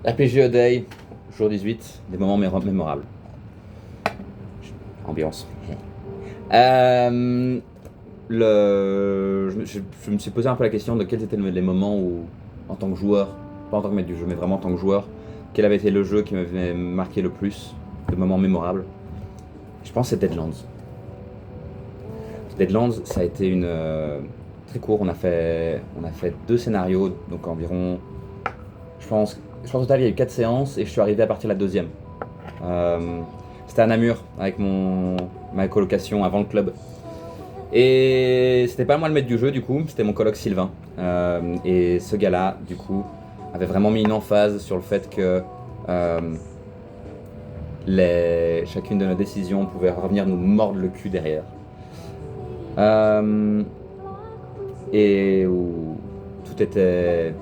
RPG Day, jour 18, des moments mémorables. Ambiance. Euh, je me suis posé un peu la question de quels étaient les moments où, en tant que joueur, pas en tant que maître du jeu, mais vraiment en tant que joueur, quel avait été le jeu qui m'avait marqué le plus, de moments mémorables. Je pense que c'est Deadlands. Deadlands, ça a été une très court. On a fait 2 scénarios, donc environ. Je pense au total il y a eu 4 séances et je suis arrivé à partir de la deuxième. C'était à Namur avec ma colocation avant le club. Et c'était pas moi le maître du jeu du coup, c'était mon coloc Sylvain. Et ce gars-là, du coup, avait vraiment mis une emphase sur le fait que chacune de nos décisions pouvait revenir nous mordre le cul derrière. Euh, et où tout était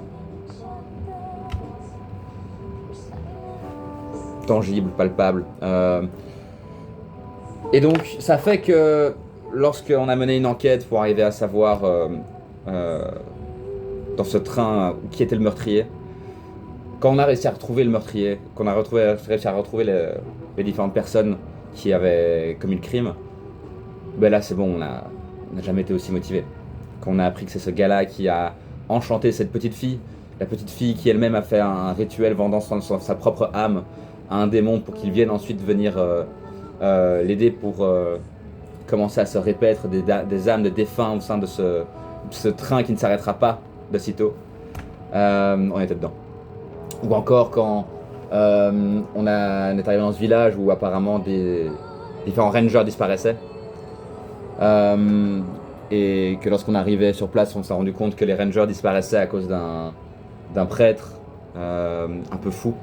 tangible, palpable. Et donc, ça fait que lorsqu'on a mené une enquête pour arriver à savoir euh, dans ce train qui était le meurtrier, quand on a réussi à retrouver le meurtrier, qu'on a réussi à retrouver les différentes personnes qui avaient commis le crime, ben là c'est bon, on n'a jamais été aussi motivé. Quand on a appris que c'est ce gars-là qui a enchanté cette petite fille, la petite fille qui elle-même a fait un rituel vendant sa propre âme à un démon pour qu'il vienne ensuite venir l'aider pour commencer à se répéter des âmes de défunts au sein de ce train qui ne s'arrêtera pas de sitôt. On était dedans. Ou encore quand on est arrivé dans ce village où apparemment des différents rangers disparaissaient. Et que lorsqu'on arrivait sur place, on s'est rendu compte que les rangers disparaissaient à cause d'un prêtre un peu fou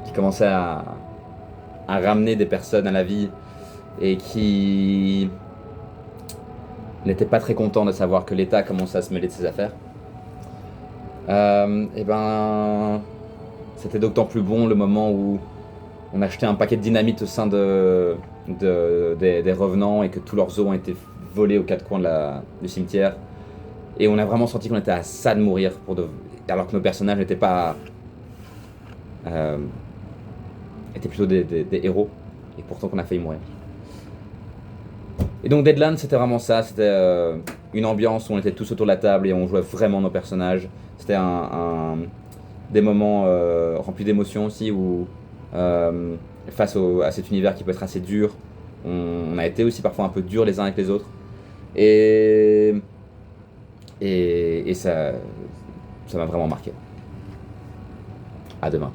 qui commençait à ramener des personnes à la vie et qui n'était pas très content de savoir que l'État commençait à se mêler de ses affaires. Et ben, c'était d'autant plus bon le moment où on achetait un paquet de dynamite au sein des revenants et que tous leurs os ont été volés aux 4 coins du cimetière. Et on a vraiment senti qu'on était à ça de mourir, alors que nos personnages n'étaient pas. Étaient plutôt des héros, et pourtant qu'on a failli mourir. Et donc Deadlands, c'était vraiment ça, c'était une ambiance où on était tous autour de la table et on jouait vraiment nos personnages. C'était des moments remplis d'émotions aussi, où face à cet univers qui peut être assez dur, on a été aussi parfois un peu durs les uns avec les autres. Et ça m'a vraiment marqué. À demain.